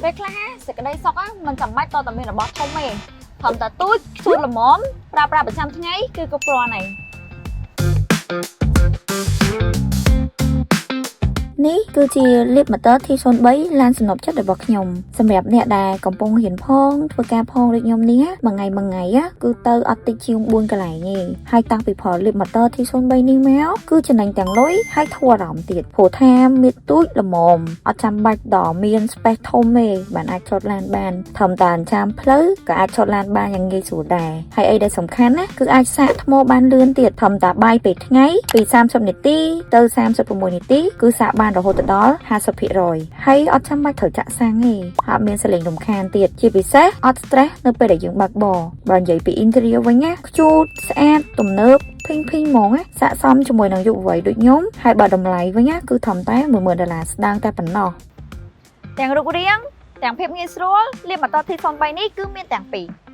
ពេលខ្លះសេចក្តីសុខមិនចាំបាច់តតែមានរបស់ធំទេធំតែទូចសួនល្មមប្រើប្រាស់ប្រចាំថ្ងៃគឺគ្រប់គ្រាន់ហើយ នេះគឺជាលៀបម៉ូទ័រ T03 ឡានសំណប់ចិត្តរបស់ខ្ញុំសម្រាប់អ្នកដែលកំពុងរៀនផងធ្វើការផងដូចខ្ញុំនេះមួយថ្ងៃគឺទៅអត់តិចជាង 4 កន្លែងទេហើយតាំងពីផលលៀបម៉ូទ័រ T03 នេះមកគឺចំណេញទាំងលុយហើយធូរអារម្មណ៍ទៀតព្រោះថាមានទូចល្មមអត់ចាំបាច់ដល់មាន space ធំទេបានអាចចតឡានបានធម្មតាចាំផ្លូវក៏អាចចតឡានបានយ៉ាងងាយស្រួលដែរហើយអីដែលសំខាន់ណាគឺអាចសាកថ្មបានលឿនទៀតធម្មតាបាយពេលថ្ងៃពី 30 នាទីទៅ 36 នាទីគឺសាកបានរហូតដល់ 50% ហើយអត់ចាំបាច់ត្រូវចាក់សាំងទេអត់មានសលេងរំខានទៀតជាពិសេសអត់ stress នៅពេលដែលយើងបើកបរបើនិយាយពី interior វិញណាខ្ជូតស្អាតទំនើបភីងហ្មងណាស័ក្តិសមជាមួយនឹងយុវវ័យដូចខ្ញុំហើយបើតម្លៃវិញណាគឺធំតែ $10,000 ស្ដាងតែប៉ុណ្ណោះ ទាំងរូបរាងទាំងភាពងាយស្រួលលៀបម៉ូទ័រ T03 នេះគឺមានទាំងពីរ